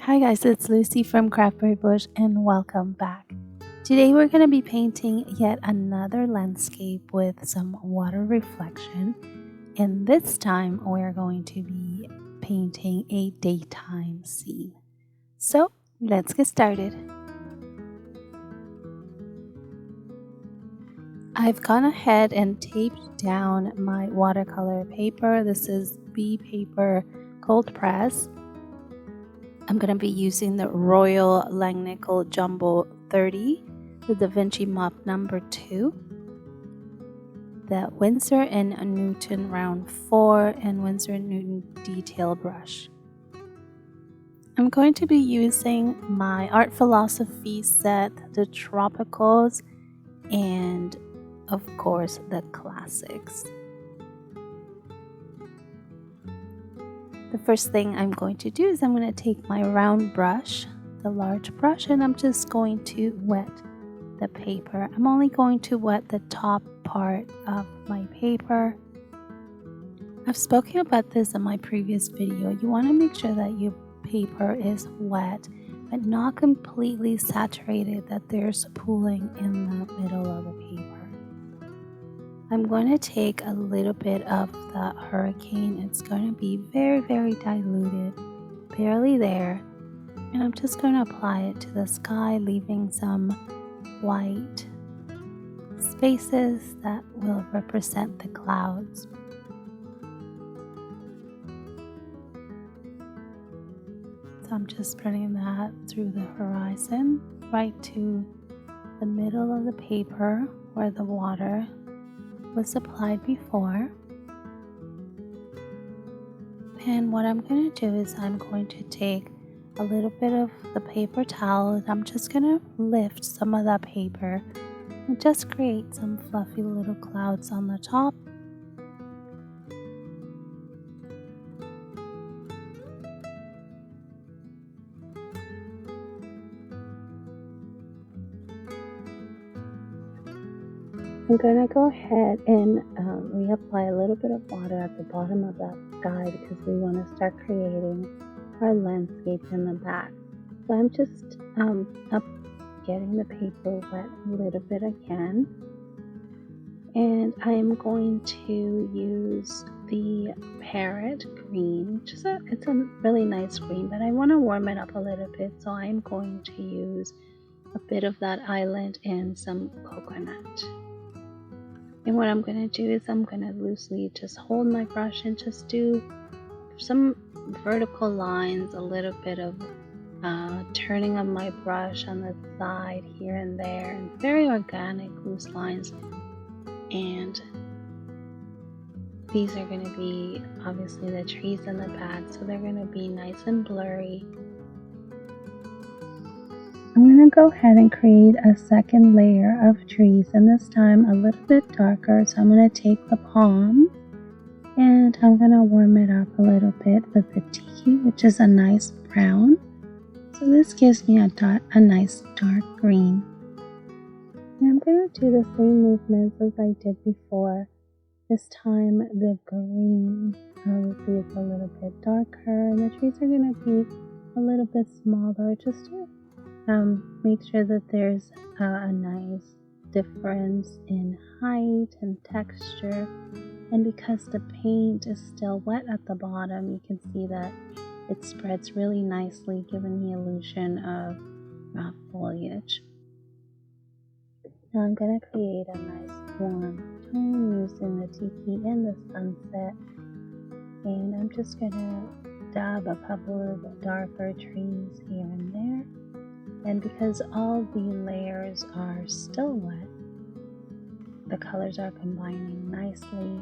Hi guys, it's Lucy from Craft by Bush and welcome back. Today we're going to be painting yet another landscape with some water reflection, and this time we're going to be painting a daytime scene. So let's get started. I've gone ahead and taped down my watercolor paper. This is B paper cold press. I'm going to be using the Royal&Langnickel Jumbo 30, the DaVinci Mop number 2, the Winsor Newton round 4, and Winsor Newton detail brush. I'm going to be using my art philosophy set, the tropicals, and of course the classics. The first thing I'm going to do is I'm going to take my round brush, the large brush, and I'm just going to wet the paper. I'm only going to wet the top part of my paper. I've spoken about this in my previous video. You want to make sure that your paper is wet but not completely saturated, that there's pooling in the middle of the paper. I'm going to take a little bit of the hurricane. It's going to be very, very diluted, barely there. And I'm just going to apply it to the sky, leaving some white spaces that will represent the clouds. So I'm just spreading that through the horizon, right to the middle of the paper where the water was applied before. And what I'm going to do is I'm going to take a little bit of the paper towel and I'm just going to lift some of that paper and just create some fluffy little clouds on the top. I'm going to go ahead and reapply a little bit of water at the bottom of that sky because we want to start creating our landscape in the back. So I'm just getting the paper wet a little bit again. And I'm going to use the parrot green. It's a really nice green, but I want to warm it up a little bit. So I'm going to use a bit of that island and some coconut. And what I'm going to do is I'm going to loosely just hold my brush and just do some vertical lines, a little bit of turning of my brush on the side here and there, and very organic loose lines. And these are going to be obviously the trees in the back, so they're going to be nice and blurry. I'm going to go ahead and create a second layer of trees, and this time a little bit darker. So I'm going to take the palm and I'm going to warm it up a little bit with the tiki, which is a nice brown. So this gives me a nice dark green. And I'm going to do the same movements as I did before. This time the green obviously is a little bit darker, and the trees are going to be a little bit smaller, just to make sure that there's a nice difference in height and texture. And because the paint is still wet at the bottom, you can see that it spreads really nicely, giving the illusion of foliage. Now I'm going to create a nice warm tone using the tiki and the sunset. And I'm just going to dab a couple of darker trees here and there. And because all the layers are still wet, the colors are combining nicely,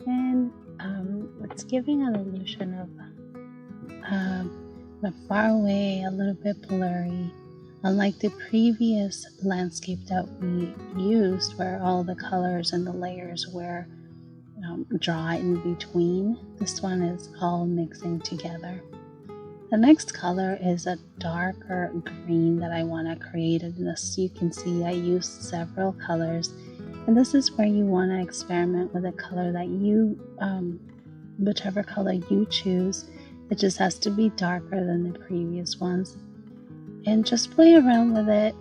and it's giving an illusion of far away, a little bit blurry, unlike the previous landscape that we used where all the colors and the layers were dry in between. This one is all mixing together. The next color is a darker green that I want to create, and as you can see I used several colors, and this is where you want to experiment with a color that you whichever color you choose It just has to be darker than the previous ones. And just play around with it.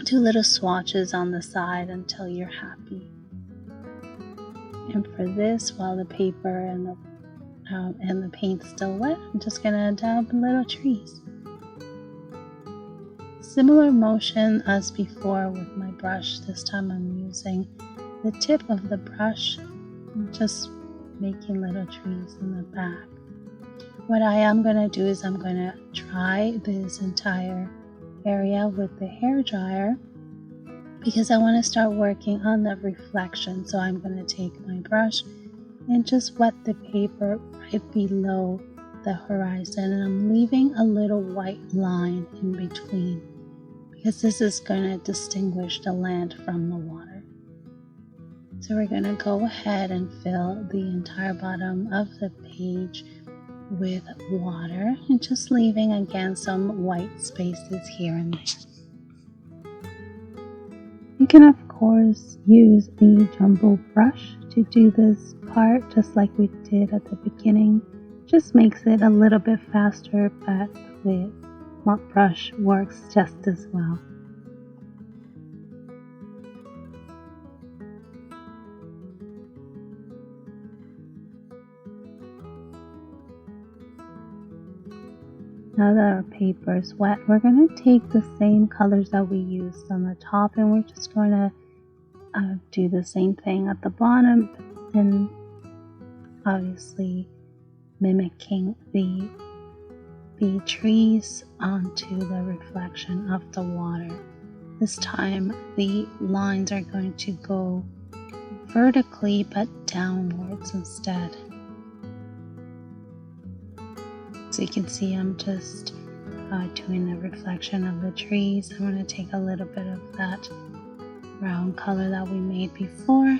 Do little swatches on the side until you're happy. And for this, while the paper and the paint's still wet, I'm just gonna dab little trees. Similar motion as before with my brush. This time I'm using the tip of the brush, just making little trees in the back. What I am gonna do is I'm gonna dry this entire area with the hair dryer because I want to start working on the reflection. So I'm going to take my brush and just wet the paper right below the horizon, and I'm leaving a little white line in between because this is going to distinguish the land from the water. So we're going to go ahead and fill the entire bottom of the page with water and just leaving again some white spaces here and there. You can of course use the jumbo brush to do this part just like we did at the beginning. Just makes it a little bit faster, but the mop brush works just as well. Now that our paper is wet, we're going to take the same colors that we used on the top and we're just going to do the same thing at the bottom, and obviously mimicking the trees onto the reflection of the water. This time the lines are going to go vertically but downwards instead. So you can see I'm just doing the reflection of the trees. I'm going to take a little bit of that brown color that we made before.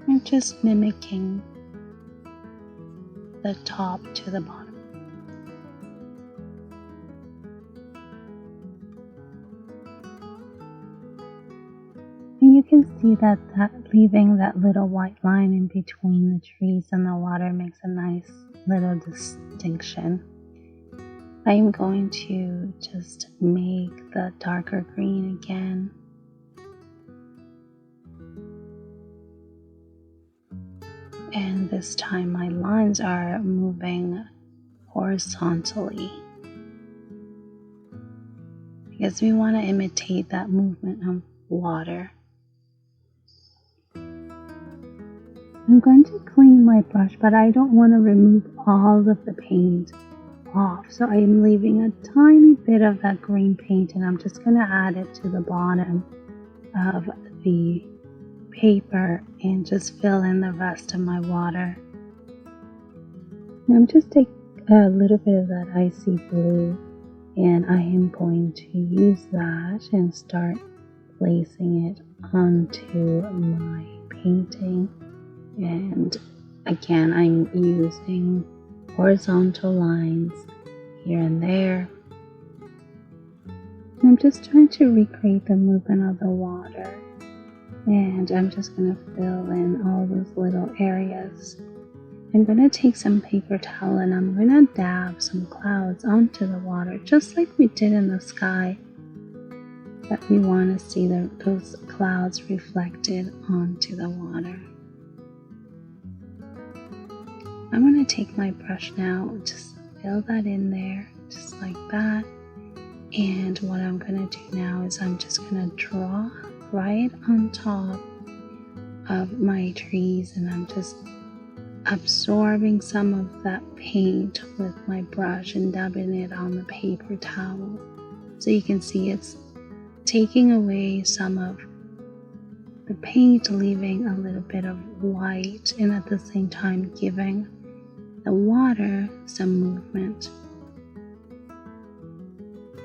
I'm just mimicking the top to the bottom. And you can see that leaving that little white line in between the trees and the water makes a nice little distinction. I am going to just make the darker green again. And this time my lines are moving horizontally because we want to imitate that movement of water. I'm going to clean my brush, but I don't want to remove all of the paint off. So I'm leaving a tiny bit of that green paint and I'm just going to add it to the bottom of the paper and just fill in the rest of my water. Now I'm just taking a little bit of that icy blue and I am going to use that and start placing it onto my painting. And again, I'm using horizontal lines here and there. And I'm just trying to recreate the movement of the water. And I'm just going to fill in all those little areas. I'm going to take some paper towel and I'm going to dab some clouds onto the water, just like we did in the sky. But we want to see those clouds reflected onto the water. I'm going to take my brush now, just fill that in there, just like that. And what I'm going to do now is I'm just going to draw right on top of my trees, and I'm just absorbing some of that paint with my brush and dabbing it on the paper towel. So you can see it's taking away some of the paint, leaving a little bit of white, and at the same time giving the water some movement.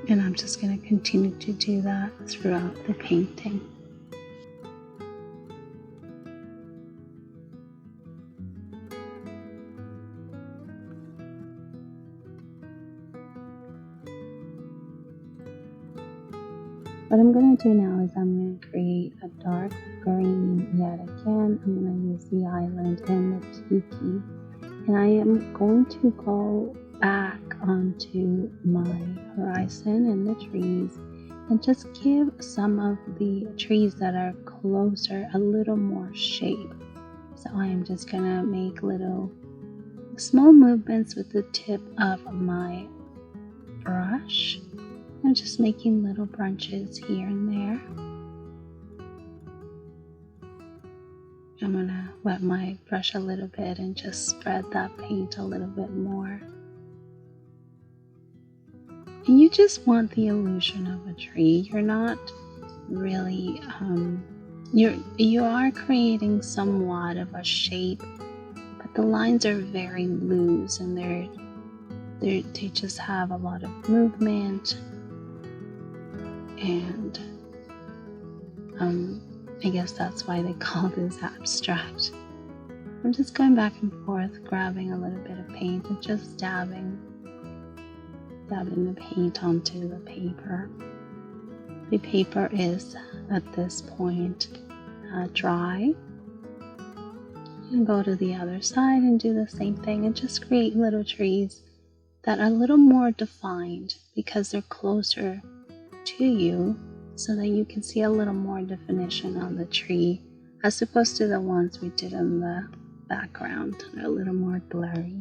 And I'm just going to continue to do that throughout the painting. What I'm going to do now is I'm going to create a dark green yet again. I'm going to use the island and the tiki. And I am going to go back onto my horizon and the trees and just give some of the trees that are closer a little more shape. So I am just going to make little small movements with the tip of my brush. I'm just making little branches here and there. I'm going to wet my brush a little bit and just spread that paint a little bit more. And you just want the illusion of a tree. You're not really, you are creating somewhat of a shape, but the lines are very loose and they just have a lot of movement. And I guess that's why they call this abstract. I'm just going back and forth, grabbing a little bit of paint and just dabbing the paint onto the paper. The paper is at this point dry. And go to the other side and do the same thing and just create little trees that are a little more defined because they're closer to you, so that you can see a little more definition on the tree as opposed to the ones we did in the background. They're a little more blurry.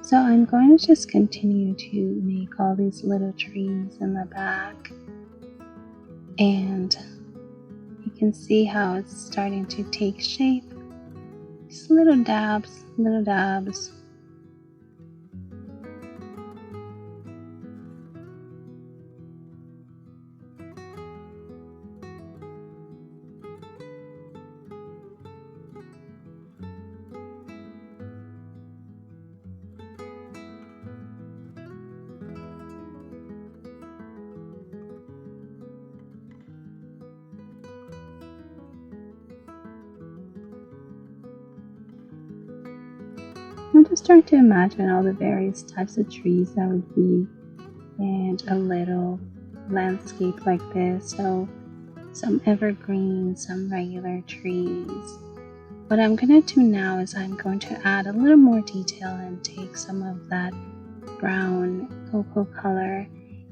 So I'm going to just continue to make all these little trees in the back, and you can see how it's starting to take shape. Just little dabs, little dabs. I'm just trying to imagine all the various types of trees that would be in a little landscape like this. So some evergreen, some regular trees. What I'm going to do now is I'm going to add a little more detail and take some of that brown cocoa color,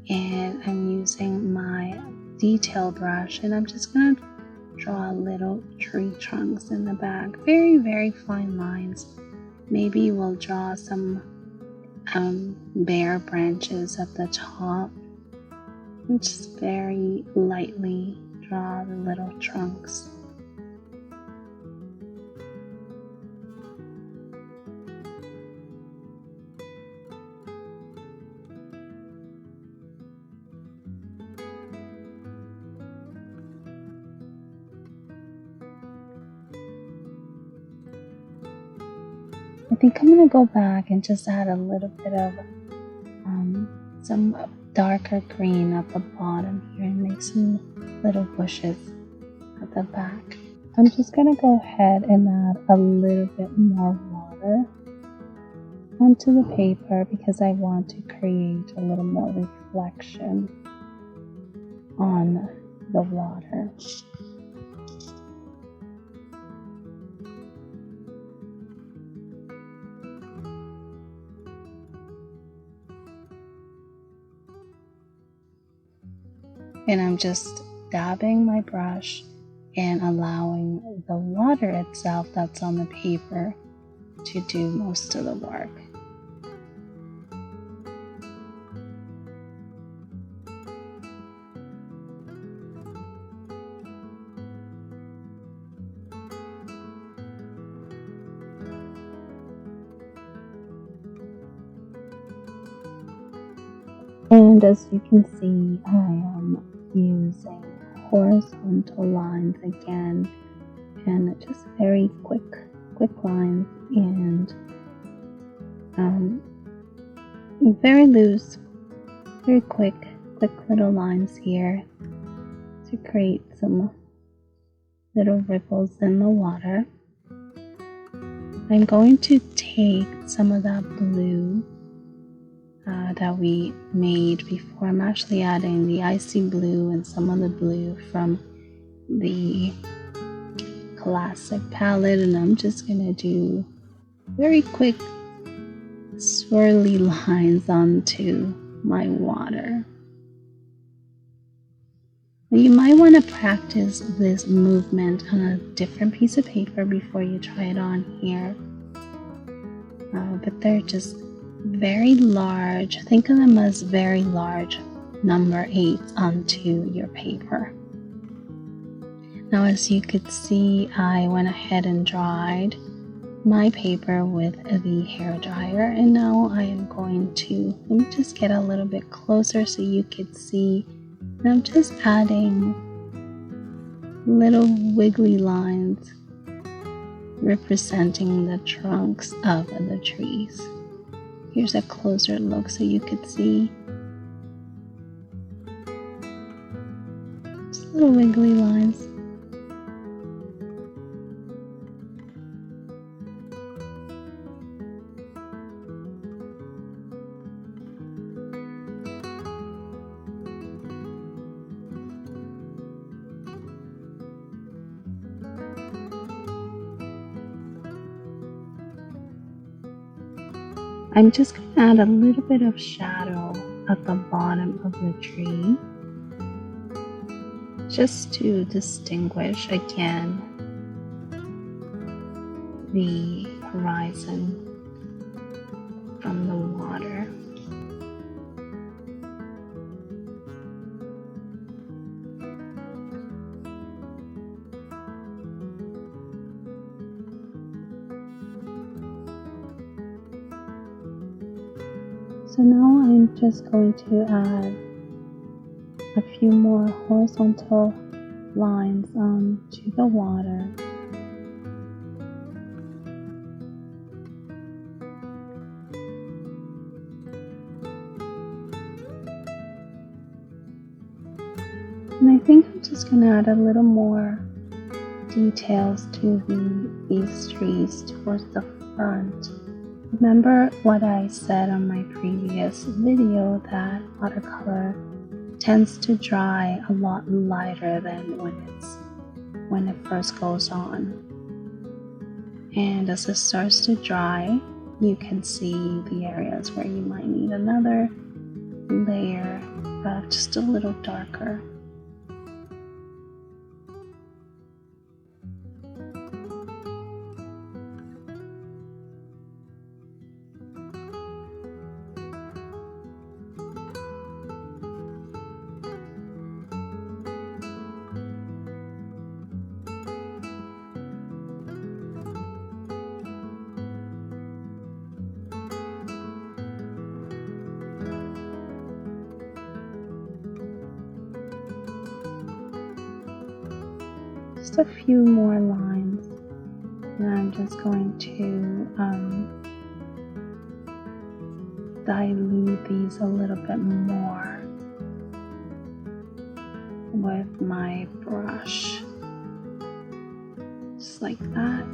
and I'm using my detail brush, and I'm just going to draw little tree trunks in the back. Very, very fine lines. Maybe we'll draw some bare branches at the top and just very lightly draw the little trunks. I think I'm going to go back and just add a little bit of some darker green at the bottom here and make some little bushes at the back. I'm just going to go ahead and add a little bit more water onto the paper because I want to create a little more reflection on the water. And I'm just dabbing my brush and allowing the water itself that's on the paper to do most of the work. And as you can see, I am using horizontal lines again, and just very quick lines, and very loose, very quick little lines here to create some little ripples in the water. I'm going to take some of that blue that we made before. I'm actually adding the icy blue and some of the blue from the classic palette, and I'm just gonna do very quick swirly lines onto my water. You might want to practice this movement on a different piece of paper before you try it on here. But they're just very large. Think of them as very large number 8s onto your paper. Now, as you could see, I went ahead and dried my paper with the hair dryer, and now I am going to, let me just get a little bit closer so you could see. And I'm just adding little wiggly lines representing the trunks of the trees. Here's a closer look so you could see. Just little wiggly lines. I'm just going to add a little bit of shadow at the bottom of the tree, just to distinguish again the horizon from the water. So now I'm just going to add a few more horizontal lines onto the water. And I think I'm just going to add a little more details to these trees towards the front. Remember what I said on my previous video, that watercolor tends to dry a lot lighter than when it first goes on. And as it starts to dry, you can see the areas where you might need another layer, just a little darker. Just a few more lines, and I'm just going to dilute these a little bit more with my brush, just like that.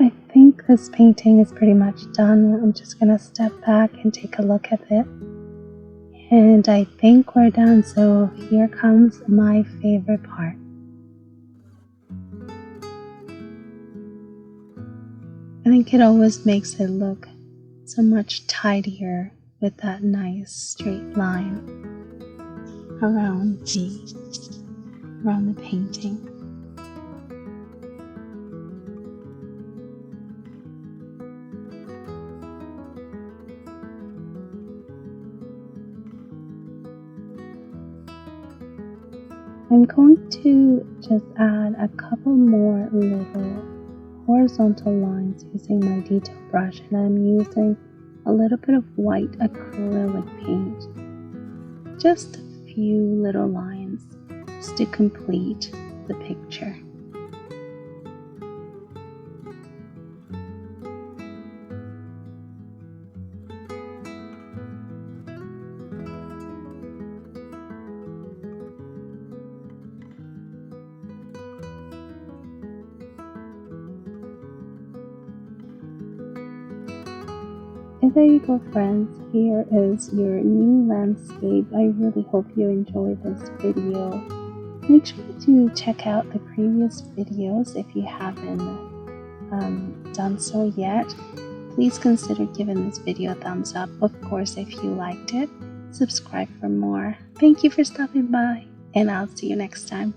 I think this painting is pretty much done. I'm just going to step back and take a look at it. And I think we're done, so here comes my favorite part. I think it always makes it look so much tidier with that nice straight line around the painting. I'm going to just add a couple more little horizontal lines using my detail brush, and I'm using a little bit of white acrylic paint. Just a few little lines just to complete the picture. And there you go, friends. Here is your new landscape. I really hope you enjoyed this video. Make sure to check out the previous videos if you haven't done so yet. Please consider giving this video a thumbs up. Of course, if you liked it, subscribe for more. Thank you for stopping by, and I'll see you next time.